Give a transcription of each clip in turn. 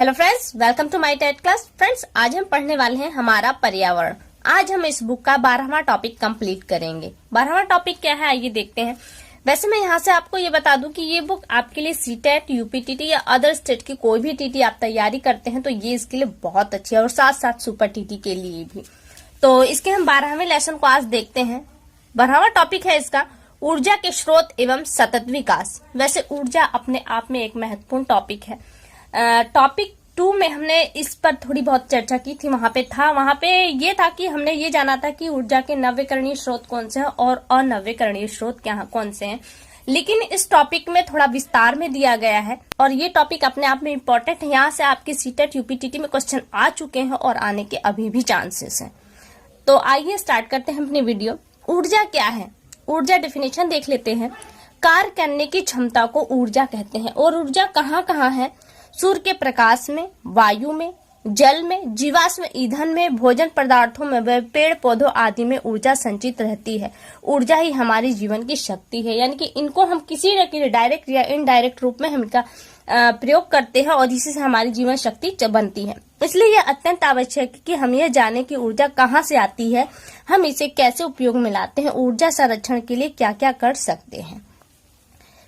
Hello friends, welcome to my TET class. Friends, आज हम पढ़ने वाले हैं हमारा पर्यावरण। आज हम इस बुक का 12वां टॉपिक कंप्लीट करेंगे। 12वां टॉपिक क्या है, आइए देखते हैं। वैसे मैं यहाँ से आपको ये बता दूं कि ये बुक आपके लिए सीटेट, यूपीटीटी या अदर स्टेट की कोई भी टीटी आप तैयारी करते हैं तो ये इसके लिए बहुत अच्छी है, और साथ साथ सुपर टीटी के लिए भी। तो इसके हम 12वें लेसन को आज देखते हैं। 12वां टॉपिक है इसका ऊर्जा के स्रोत एवं सतत विकास। वैसे ऊर्जा अपने आप में एक महत्वपूर्ण टॉपिक है। टॉपिक 2 में हमने इस पर थोड़ी बहुत चर्चा की थी। वहां पे ये था कि हमने ये जाना था कि ऊर्जा के नवीकरणीय स्रोत कौन से हैं और अनवीकरणीय स्रोत क्या कौन से हैं। लेकिन इस टॉपिक में थोड़ा विस्तार में दिया गया है और ये टॉपिक अपने आप में इम्पोर्टेंट है। यहाँ से आपके सीटेट यूपीटीटी में क्वेश्चन आ चुके हैं और आने के अभी भी चांसेस हैं। तो आइए स्टार्ट करते हैं अपनी वीडियो। ऊर्जा क्या है, ऊर्जा डेफिनेशन देख लेते हैं। कार्य करने की क्षमता को ऊर्जा कहते हैं। और ऊर्जा कहाँ कहाँ है? सूर्य के प्रकाश में, वायु में, जल में, जीवाश्म ईंधन में, भोजन पदार्थों में, व पेड़ पौधों आदि में ऊर्जा संचित रहती है। ऊर्जा ही हमारी जीवन की शक्ति है, यानी कि इनको हम किसी न किसी डायरेक्ट या इनडायरेक्ट रूप में हम इनका प्रयोग करते हैं और इसी से हमारी जीवन शक्ति बनती है। इसलिए यह अत्यंत आवश्यक है कि हम यह जाने कि ऊर्जा कहाँ से आती है, हम इसे कैसे उपयोग में लाते हैं, ऊर्जा संरक्षण के लिए क्या क्या कर सकते हैं।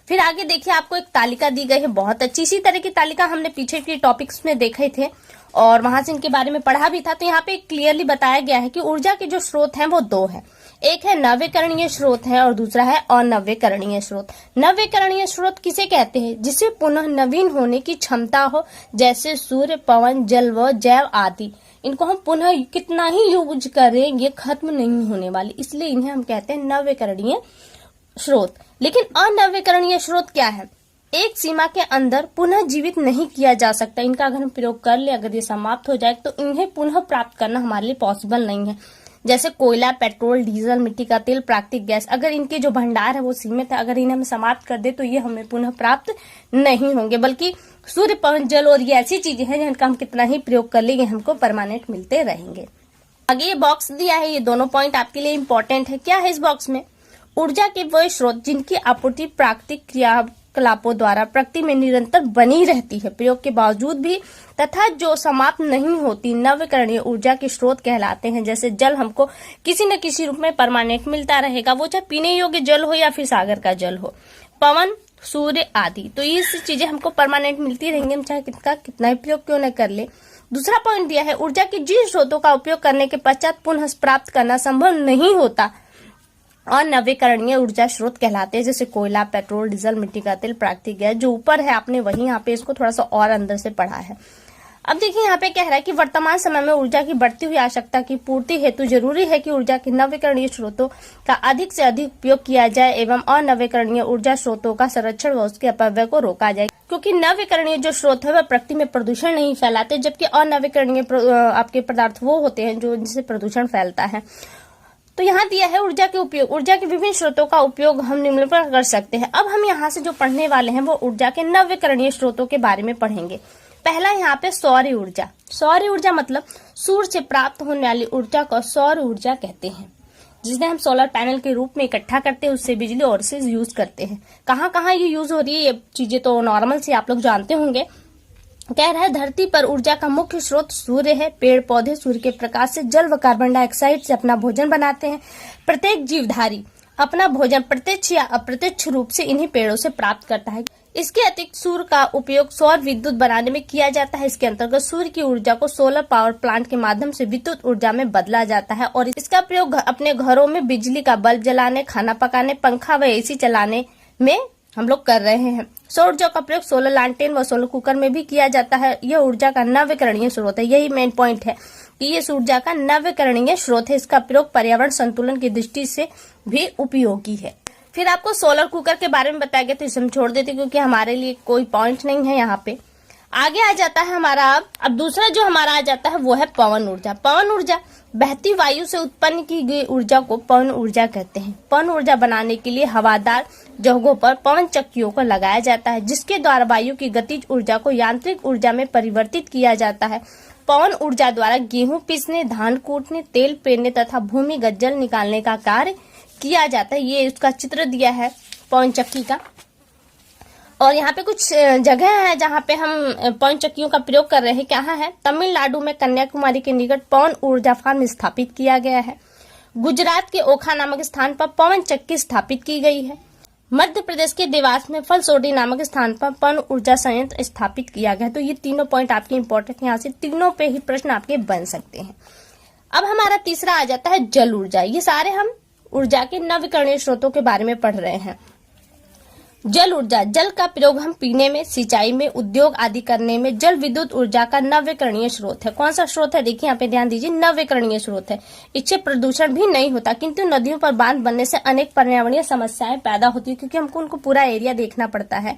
फिर आगे देखिए, आपको एक तालिका दी गई है बहुत अच्छी। इसी तरह की तालिका हमने पीछे के टॉपिक्स में देखे थे और वहां से इनके बारे में पढ़ा भी था। तो यहाँ पे क्लियरली बताया गया है कि ऊर्जा के जो स्रोत हैं वो 2 हैं। एक है नवीकरणीय स्रोत है और दूसरा है अनवीकरणीय स्रोत। नवीकरणीय स्रोत किसे कहते हैं? जिसे पुनः नवीन होने की क्षमता हो, जैसे सूर्य, पवन, जल व जैव आदि। इनको हम पुनः कितना ही यूज करें ये खत्म नहीं होने वाली, इसलिए इन्हें हम कहते हैं नवीकरणीय स्रोत। लेकिन अनवीकरणीय स्रोत क्या है? एक सीमा के अंदर पुनः जीवित नहीं किया जा सकता। इनका अगर हम प्रयोग कर ले, अगर ये समाप्त हो जाए तो इन्हें पुनः प्राप्त करना हमारे लिए पॉसिबल नहीं है। जैसे कोयला, पेट्रोल, डीजल, मिट्टी का तेल, प्राकृतिक गैस, अगर इनके जो भंडार है वो सीमित है, अगर इन्हें हम समाप्त कर दे तो ये हमें पुनः प्राप्त नहीं होंगे। बल्कि सूर्य, पवन, जल और ये ऐसी चीजें हैं जिनका हम कितना ही प्रयोग कर लेंगे हमको परमानेंट मिलते रहेंगे। आगे ये बॉक्स दिया है, ये दोनों पॉइंट आपके लिए इम्पोर्टेंट है। क्या है इस बॉक्स में? ऊर्जा के वह स्रोत जिनकी आपूर्ति प्राकृतिक क्रियाकलापों द्वारा प्रकृति में निरंतर बनी रहती है प्रयोग के बावजूद भी, तथा जो समाप्त नहीं होती, नवीकरणीय ऊर्जा के स्रोत कहलाते हैं। जैसे जल हमको किसी न किसी रूप में परमानेंट मिलता रहेगा, वो चाहे पीने योग्य जल हो या फिर सागर का जल हो। पवन, सूर्य आदि, तो ये चीजें हमको परमानेंट मिलती रहेंगी, हम चाहे कितना ही प्रयोग क्यों न कर ले। दूसरा पॉइंट दिया है, ऊर्जा के जिन स्रोतों का उपयोग करने के पश्चात पुनः प्राप्त करना संभव नहीं होता और नवीकरणीय ऊर्जा स्रोत कहलाते हैं। जैसे कोयला, पेट्रोल, डीजल, मिट्टी का तेल, प्राकृतिक गैस। जो ऊपर है आपने वही यहाँ पे इसको थोड़ा सा और अंदर से पढ़ा है। अब देखिए यहाँ पे कह रहा है कि वर्तमान समय में ऊर्जा की बढ़ती हुई आवश्यकता की पूर्ति हेतु जरूरी है कि ऊर्जा के नवीकरणीय स्रोतों का अधिक से अधिक उपयोग किया जाए एवं अनवीकरणीय ऊर्जा स्रोतों का संरक्षण व उसके अपव्यय को रोका जाए। क्योंकि नवीकरणीय जो स्रोत है वह प्रकृति में प्रदूषण नहीं फैलाते, जबकि अनवीकरणीय आपके पदार्थ वो होते हैं जो जिनसे प्रदूषण फैलता है। तो यहाँ दिया है ऊर्जा के उपयोग। ऊर्जा के विभिन्न स्रोतों का उपयोग हम निम्न पर कर सकते हैं। अब हम यहाँ से जो पढ़ने वाले हैं वो ऊर्जा के नवीकरणीय स्रोतों के बारे में पढ़ेंगे। पहला यहाँ पे सौर ऊर्जा। सौर ऊर्जा मतलब सूर्य से प्राप्त होने वाली ऊर्जा को सौर ऊर्जा कहते हैं, जिसे हम सोलर पैनल के रूप में इकट्ठा करते हैं, उससे बिजली और से यूज करते हैं। कहाँ कहाँ ये यूज हो रही है ये चीजें तो नॉर्मल से आप लोग जानते होंगे। कह रहा है धरती पर ऊर्जा का मुख्य स्रोत सूर्य है। पेड़ पौधे सूर्य के प्रकाश से जल व कार्बन डाइऑक्साइड से अपना भोजन बनाते हैं। प्रत्येक जीवधारी अपना भोजन प्रत्यक्ष या अप्रत्यक्ष रूप से इन्हीं पेड़ों से प्राप्त करता है। इसके अतिरिक्त सूर्य का उपयोग सौर विद्युत बनाने में किया जाता है। इसके अंतर्गत सूर्य की ऊर्जा को सोलर पावर प्लांट के माध्यम से विद्युत ऊर्जा में बदला जाता है और इसका प्रयोग अपने घरों में बिजली का बल्ब जलाने, खाना पकाने, पंखा व एसी चलाने में हम लोग कर रहे हैं। सौर ऊर्जा का प्रयोग सोलर लैंटेन व सोलर कुकर में भी किया जाता है। यह ऊर्जा का नवीकरणीय स्रोत है। यही मेन पॉइंट है कि ये ऊर्जा का नवीकरणीय स्रोत है। इसका प्रयोग पर्यावरण संतुलन की दृष्टि से भी उपयोगी है। फिर आपको सोलर कुकर के बारे में बताया गया, तो इसे हम छोड़ देते क्योंकि हमारे लिए कोई पॉइंट नहीं है यहाँ पे। आगे आ जाता है हमारा अब दूसरा जो हमारा आ जाता है वो है पवन ऊर्जा। पवन ऊर्जा बहती वायु से उत्पन्न की गई ऊर्जा को पवन ऊर्जा कहते हैं। पवन ऊर्जा बनाने के लिए हवादार जगहों पर पवन चक्कियों को लगाया जाता है, जिसके द्वारा वायु की गतिज ऊर्जा को यांत्रिक ऊर्जा में परिवर्तित किया जाता है। पवन ऊर्जा द्वारा गेहूं पीसने, धान कूटने, तेल पेरने तथा भूमिगत जल निकालने का कार्य किया जाता है। ये उसका चित्र दिया है पवन चक्की का। और यहाँ पे कुछ जगह है जहाँ पे हम पवन चक्कियों का प्रयोग कर रहे हैं। कहाँ है? तमिलनाडु में कन्याकुमारी के निकट पवन ऊर्जा फार्म स्थापित किया गया है। गुजरात के ओखा नामक स्थान पर पवन चक्की स्थापित की गई है। मध्य प्रदेश के देवास में फलसोडी नामक स्थान पर पवन ऊर्जा संयंत्र स्थापित किया गया है। तो ये तीनों पॉइंट आपके इंपॉर्टेंट, यहाँ से तीनों पे ही प्रश्न आपके बन सकते हैं। अब हमारा तीसरा आ जाता है जल ऊर्जा। ये सारे हम ऊर्जा के नवीकरणीय स्रोतों के बारे में पढ़ रहे हैं। जल ऊर्जा, जल का प्रयोग हम पीने में, सिंचाई में, उद्योग आदि करने में जल विद्युत ऊर्जा का नवीकरणीय स्रोत है। कौन सा स्रोत है? देखिए यहाँ पे ध्यान दीजिए, नवीकरणीय स्रोत है। इससे प्रदूषण भी नहीं होता, किंतु नदियों पर बांध बनने से अनेक पर्यावरणीय समस्याएं पैदा होती है, क्योंकि हमको उनको पूरा एरिया देखना पड़ता है।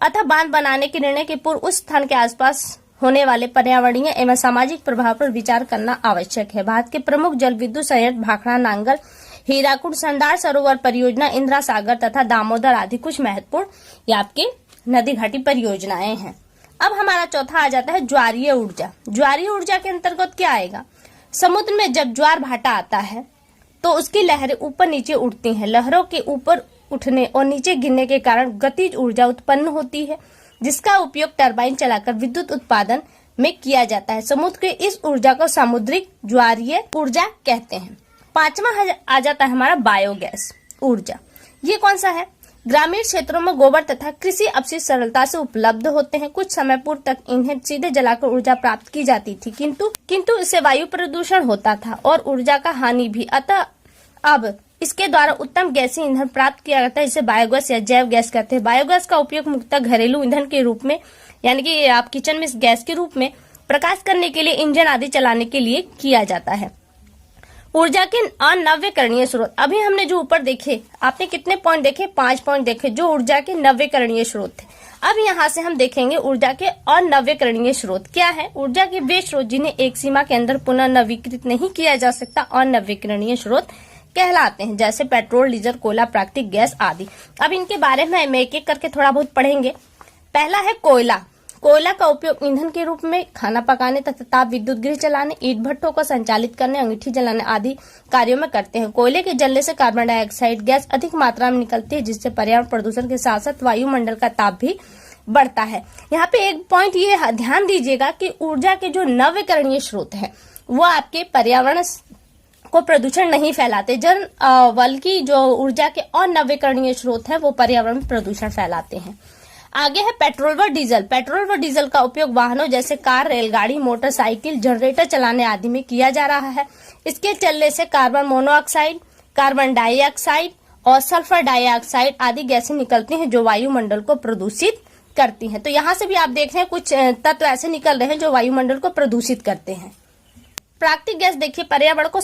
अतः बांध बनाने के निर्णय के पूर्व उस स्थान के आसपास होने वाले पर्यावरणीय एवं सामाजिक प्रभाव पर विचार करना आवश्यक है। भारत के प्रमुख जल विद्युत संयंत्र भाखड़ा, नांगल, हीराकुंड, सरदार सरोवर परियोजना, इंदिरा सागर तथा दामोदर आदि कुछ महत्वपूर्ण ये आपके नदी घाटी परियोजनाएं हैं। अब हमारा चौथा आ जाता है ज्वारीय ऊर्जा। ज्वारीय ऊर्जा के अंतर्गत क्या आएगा? समुद्र में जब ज्वार भाटा आता है तो उसकी लहरें ऊपर नीचे उठती हैं। लहरों के ऊपर उठने और नीचे गिरने के कारण गतिज ऊर्जा उत्पन्न होती है, जिसका उपयोग टरबाइन चलाकर विद्युत उत्पादन में किया जाता है। समुद्र के इस ऊर्जा को सामुद्रिक ज्वारीय ऊर्जा कहते हैं। पांचवा आ जाता है हमारा बायोगैस ऊर्जा। ये कौन सा है? ग्रामीण क्षेत्रों में गोबर तथा कृषि अपशिष्ट सरलता से उपलब्ध होते हैं। कुछ समय पूर्व तक इन्हें सीधे जलाकर ऊर्जा प्राप्त की जाती थी, किंतु इससे वायु प्रदूषण होता था और ऊर्जा का हानि भी। अतः अब इसके द्वारा उत्तम गैसीय ईंधन प्राप्त किया जाता है। इसे बायोगैस या जैव गैस कहते हैं। बायोगैस का उपयोग मुख्यतः घरेलू ईंधन के रूप में, यानी कि आप किचन में गैस के रूप में, प्रकाश करने के लिए, इंजन आदि चलाने के लिए किया जाता है। ऊर्जा के अनवीकरणीय स्रोत, अभी हमने जो ऊपर देखे, आपने कितने पॉइंट देखे? 5 पॉइंट देखे जो ऊर्जा के नवीकरणीय स्रोत थे। अब यहाँ से हम देखेंगे ऊर्जा के अनवीकरणीय स्रोत क्या है। ऊर्जा के वे स्रोत जिन्हें एक सीमा के अंदर पुनः नवीकृत नहीं किया जा सकता अनवीकरणीय स्रोत कहलाते हैं, जैसे पेट्रोल, डीजल, कोयला, प्राकृतिक गैस आदि। अब इनके बारे में हम एक एक करके थोड़ा बहुत पढ़ेंगे। पहला है कोयला। कोयला का उपयोग ईंधन के रूप में खाना पकाने तथा ताप विद्युत गृह चलाने, ईंट भट्ठों को संचालित करने, अंगीठी जलाने आदि कार्यों में करते हैं। कोयले के जलने से कार्बन डाइऑक्साइड गैस अधिक मात्रा में निकलती है, जिससे पर्यावरण प्रदूषण के साथ साथ वायुमंडल का ताप भी बढ़ता है। यहाँ पे एक पॉइंट ये ध्यान दीजिएगा कि ऊर्जा के जो नवीकरणीय स्रोत है वो आपके पर्यावरण को प्रदूषण नहीं फैलाते, बल्कि जो ऊर्जा के अनवीकरणीय स्रोत है वो पर्यावरण में प्रदूषण फैलाते हैं। आगे है पेट्रोल व डीजल। पेट्रोल व डीजल का उपयोग वाहनों जैसे कार, रेलगाड़ी, मोटरसाइकिल, जनरेटर चलाने आदि में किया जा रहा है। इसके चलने से कार्बन मोनोऑक्साइड, कार्बन डाइऑक्साइड और सल्फर डाइऑक्साइड आदि गैसें निकलती हैं जो वायुमंडल को प्रदूषित करती हैं। तो यहाँ से भी आप देख रहे हैं कुछ तत्व ऐसे निकल रहे हैं जो वायुमंडल को प्रदूषित करते हैं। प्राकृतिक गैस देखिए पर्यावरण को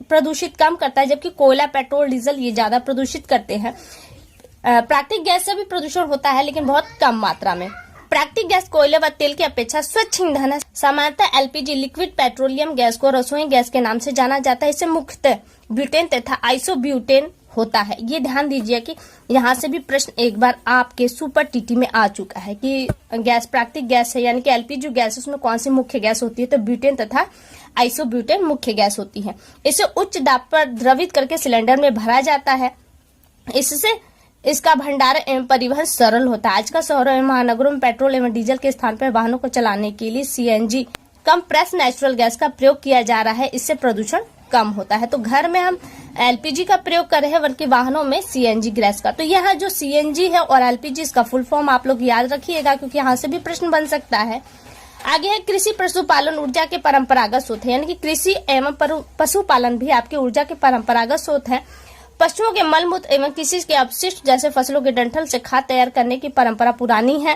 प्रदूषित कम करता है, जबकि कोयला, पेट्रोल, डीजल ये ज्यादा प्रदूषित करते हैं। प्राकृतिक गैस से भी प्रदूषण होता है, लेकिन बहुत कम मात्रा में। प्राकृतिक गैस कोयले व तेल की अपेक्षा स्वच्छ ईंधन है। सामान्यतः एलपीजी लिक्विड पेट्रोलियम गैस को रसोई गैस के नाम से जाना जाता है। इससे मुख्यतः ब्यूटेन तथा आइसोब्यूटेन होता है। ये ध्यान दीजिए कि यहाँ से भी प्रश्न एक बार आपके सुपर टीटी में आ चुका है कि गैस प्राकृतिक गैस है, यानी कि एलपीजी गैस उसमें कौन सी मुख्य गैस होती है? तो ब्यूटेन तथा आइसोब्यूटेन मुख्य गैस होती है। इसे उच्च दाब पर द्रवित करके सिलेंडर में भरा जाता है। इससे इसका भंडारण एवं परिवहन सरल होता है। आजकल शहरों एवं महानगरों में पेट्रोल एवं डीजल के स्थान पर वाहनों को चलाने के लिए सीएनजी कंप्रेस नेचुरल गैस का प्रयोग किया जा रहा है। इससे प्रदूषण कम होता है। तो घर में हम एलपीजी का प्रयोग कर रहे हैं, बल्कि वाहनों में सीएनजी गैस का। तो यहाँ जो सीएनजी है और एलपीजी, इसका फुल फॉर्म आप लोग याद रखिएगा, क्योंकि यहाँ से भी प्रश्न बन सकता है। आगे है कृषि पशुपालन ऊर्जा के परंपरागत स्रोत है, यानी कि कृषि एवं पशुपालन भी आपके ऊर्जा के परंपरागत स्रोत है। पशुओं के मलमूत्र एवं किसी के अपशिष्ट जैसे फसलों के डंठल से खाद तैयार करने की परंपरा पुरानी है।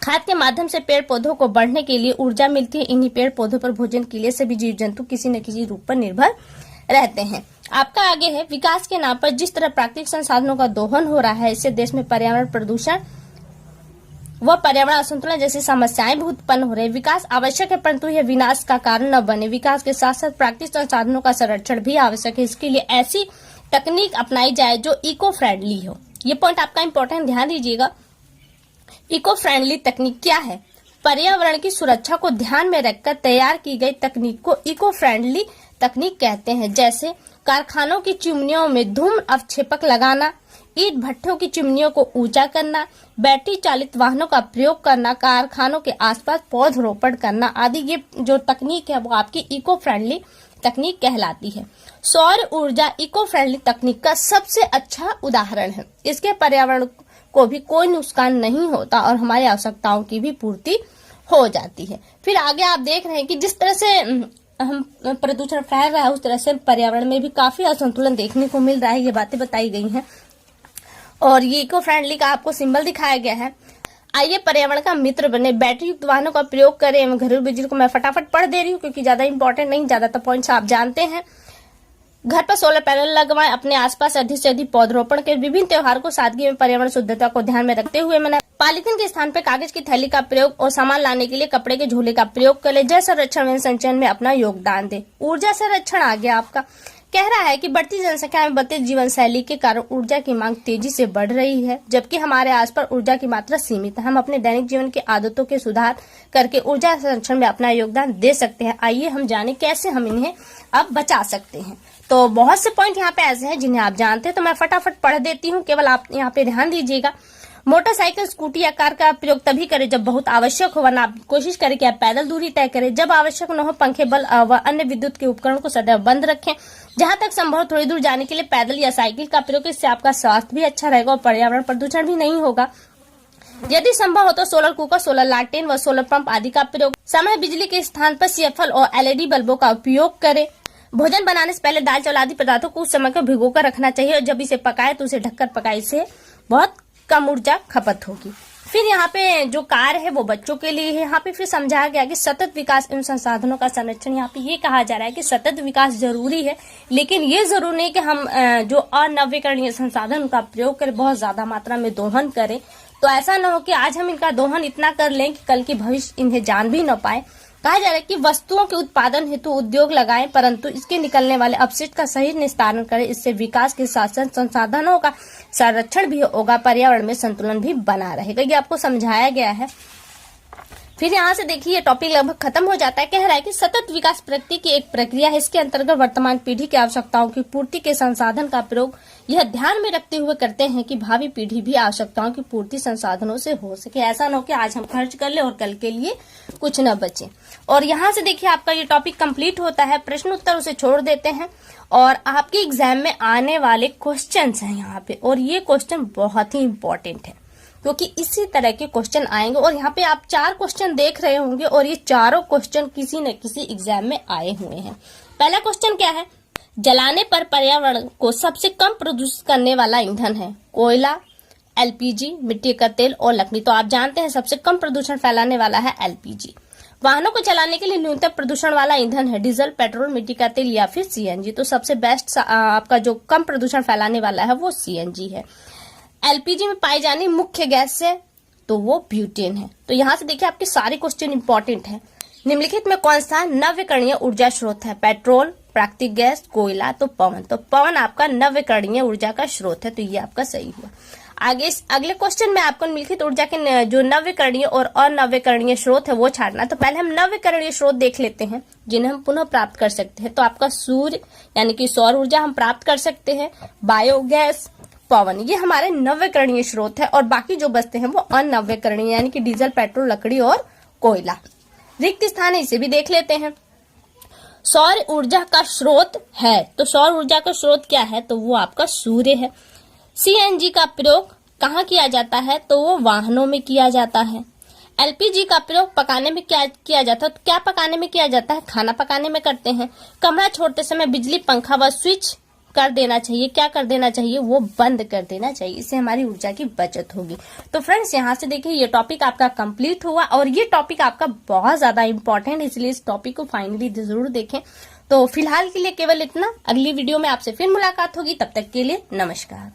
खाद के माध्यम से पेड़ पौधों को बढ़ने के लिए ऊर्जा मिलती है। इन्हीं पेड़ पौधों पर भोजन के लिए सभी जीव जंतु किसी न किसी रूप पर निर्भर रहते हैं। आपका आगे है विकास के नाम पर जिस तरह प्राकृतिक संसाधनों का दोहन हो रहा है, इससे देश में पर्यावरण प्रदूषण व पर्यावरण असंतुलन जैसी समस्याएं भी उत्पन्न हो रही है। विकास आवश्यक है, परंतु यह विनाश का कारण न बने। विकास के साथ साथ प्राकृतिक संसाधनों का संरक्षण भी आवश्यक है। इसके लिए ऐसी तकनीक अपनाई जाए जो इको फ्रेंडली हो। ये पॉइंट आपका इंपॉर्टेंट, ध्यान दीजिएगा। इको फ्रेंडली तकनीक क्या है? पर्यावरण की सुरक्षा को ध्यान में रखकर तैयार की गई तकनीक को इको फ्रेंडली तकनीक कहते हैं, जैसे कारखानों की चिमनियों में धूम अवक्षेपक लगाना, ईंट भट्ठों की चिमनियों को ऊंचा करना, बैटरी चालित वाहनों का प्रयोग करना, कारखानों के आसपास पौधरोपण करना आदि। ये जो तकनीक है वो आपकी इको फ्रेंडली तकनीक कहलाती है। सौर ऊर्जा इको फ्रेंडली तकनीक का सबसे अच्छा उदाहरण है। इसके पर्यावरण को भी कोई नुकसान नहीं होता और हमारी आवश्यकताओं की भी पूर्ति हो जाती है। फिर आगे आप देख रहे हैं कि जिस तरह से हम प्रदूषण फैल रहा है उस तरह से पर्यावरण में भी काफी असंतुलन देखने को मिल रहा है। ये बातें बताई गई हैं और ये इको फ्रेंडली का आपको सिंबल दिखाया गया है। आइए पर्यावरण का मित्र बने, बैटरी युक्त वाहनों का प्रयोग करें एवं घरेलू बिजली को मैं फटाफट पढ़ दे रही हूँ क्योंकि ज्यादा इंपॉर्टेंट नहीं, ज्यादातर पॉइंट्स आप जानते हैं। घर पर सोलर पैनल लगवाएं, अपने आसपास अधिक से अधिक पौधरोपण के, विभिन्न त्योहारों को सादगी में पर्यावरण शुद्धता को ध्यान में रखते हुए मनाएं। पॉलीथीन के स्थान पर कागज की थैली का प्रयोग और सामान लाने के लिए कपड़े के झोले का प्रयोग करें। जल संरक्षण एवं संचयन में अपना योगदान दें। ऊर्जा संरक्षण आ गया आपका, कह रहा है कि बढ़ती जनसंख्या में बढ़ती जीवन शैली के कारण ऊर्जा की मांग तेजी से बढ़ रही है, जबकि हमारे आसपास ऊर्जा की मात्रा सीमित है। हम अपने दैनिक जीवन की आदतों के सुधार करके ऊर्जा संरक्षण में अपना योगदान दे सकते हैं। आइए हम जाने कैसे हम इन्हें अब बचा सकते हैं। तो बहुत से पॉइंट यहाँ पे ऐसे हैं जिन्हें आप जानते हैं, तो मैं फटाफट पढ़ देती हूँ, केवल आप यहाँ पे ध्यान दीजिएगा। मोटरसाइकिल, स्कूटी या कार का प्रयोग तभी करें जब बहुत आवश्यक हो, वरना आप कोशिश करें कि आप पैदल दूरी तय करें। जब आवश्यक न हो, पंखे, बल्ब व अन्य विद्युत के उपकरण को सदैव बंद रखें। जहां तक संभव हो थोड़ी दूर जाने के लिए पैदल या साइकिल का प्रयोग, इससे आपका स्वास्थ्य भी अच्छा रहेगा और पर्यावरण प्रदूषण भी नहीं होगा। यदि संभव हो तो सोलर कुकर, सोलर लालटेन व सोलर पंप आदि का प्रयोग। समय बिजली के स्थान पर CFL और LED बल्बों का उपयोग करें। भोजन बनाने से पहले दाल, चावल आदि पदार्थों को उस समय को भिगोकर रखना चाहिए और जब इसे पकाए तो उसे ढककर पकाए, इससे बहुत कम ऊर्जा खपत होगी। फिर यहाँ पे जो कार्य है वो बच्चों के लिए है। यहाँ पे फिर समझाया गया कि सतत विकास एवं संसाधनों का संरक्षण। यहाँ पे ये कहा जा रहा है कि सतत विकास जरूरी है, लेकिन ये जरूरी नहीं कि हम जो अनवीकरणीय संसाधन का प्रयोग करें, बहुत ज्यादा मात्रा में दोहन करें। तो ऐसा न हो कि आज हम इनका दोहन इतना कर लें कि कल की भविष्य इन्हें जान भी न पाए। कहा जा रहा है कि वस्तुओं के उत्पादन हेतु उद्योग लगाएं, परंतु इसके निकलने वाले अपशिष्ट का सही निस्तारण करें। इससे विकास के साथ साथ संसाधनों का संरक्षण भी होगा, पर्यावरण में संतुलन भी बना रहेगा। ये आपको समझाया गया है। फिर यहाँ से देखिए ये टॉपिक लगभग खत्म हो जाता है। कह रहा है कि सतत विकास प्रगति की एक प्रक्रिया है। इसके अंतर्गत वर्तमान पीढ़ी की आवश्यकताओं की पूर्ति के संसाधन का प्रयोग यह ध्यान में रखते हुए करते हैं कि भावी पीढ़ी भी आवश्यकताओं की पूर्ति संसाधनों से हो सके। ऐसा न हो कि आज हम खर्च कर ले और कल के लिए कुछ न बचे। और यहाँ से देखिए आपका ये टॉपिक कंप्लीट होता है। प्रश्न उत्तर उसे छोड़ देते हैं और आपके एग्जाम में आने वाले क्वेश्चन हैं यहाँ पे, और ये क्वेश्चन बहुत ही इंपॉर्टेंट है क्योंकि इसी तरह के क्वेश्चन आएंगे। और यहाँ पे आप 4 क्वेश्चन देख रहे होंगे और ये चारों क्वेश्चन किसी न किसी एग्जाम में आए हुए हैं। पहला क्वेश्चन क्या है? जलाने पर पर्यावरण को सबसे कम प्रदूषित करने वाला ईंधन है कोयला, LPG, मिट्टी का तेल और लकड़ी। तो आप जानते हैं सबसे कम प्रदूषण फैलाने वाला है LPG। वाहनों को चलाने के लिए न्यूनतम प्रदूषण वाला ईंधन है डीजल, पेट्रोल, मिट्टी का तेल या फिर CNG। तो सबसे बेस्ट आपका जो कम प्रदूषण फैलाने वाला है वो CNG है। LPG में पाई जाने मुख्य गैस है तो वो ब्यूटेन है। तो यहाँ से देखिए आपके सारे क्वेश्चन इंपॉर्टेंट है। निम्नलिखित में कौन सा नवीकरणीय ऊर्जा स्रोत है? पेट्रोल, प्राकृतिक गैस, कोयला, तो पवन। तो पवन आपका नवीकरणीय ऊर्जा का स्रोत है, तो ये आपका सही हुआ। आगे अगले क्वेश्चन में आपको निम्नलिखित ऊर्जा के जो नवीकरणीय और अनवीकरणीय स्रोत है वो छाड़ना। तो पहले हम नवीकरणीय स्रोत देख लेते हैं जिन्हें हम पुनः प्राप्त कर सकते हैं। तो आपका सूर्य यानी कि सौर ऊर्जा हम प्राप्त कर सकते हैं, बायोगैस, पवन, ये हमारे नवीकरणीय स्रोत है। और बाकी जो बचते हैं वो अनवीकरणीय यानी कि डीजल, पेट्रोल, लकड़ी और कोयला। रिक्त स्थान है, इसे भी देख लेते हैं। सौर ऊर्जा का स्रोत है, तो सौर ऊर्जा का स्रोत क्या है? तो वो आपका सूर्य है। CNG का प्रयोग कहाँ किया जाता है? तो वो वाहनों में किया जाता है। LPG का प्रयोग पकाने में क्या किया जाता है? तो क्या पकाने में किया जाता है? खाना पकाने में करते हैं। कमरा छोड़ते समय बिजली, पंखा व स्विच कर देना चाहिए। क्या कर देना चाहिए? वो बंद कर देना चाहिए। इससे हमारी ऊर्जा की बचत होगी। तो फ्रेंड्स यहाँ से देखिए ये टॉपिक आपका कंप्लीट हुआ और ये टॉपिक आपका बहुत ज्यादा इंपॉर्टेंट है, इसलिए इस टॉपिक को फाइनली जरूर देखें। तो फिलहाल के लिए केवल इतना। अगली वीडियो में आपसे फिर मुलाकात होगी, तब तक के लिए नमस्कार।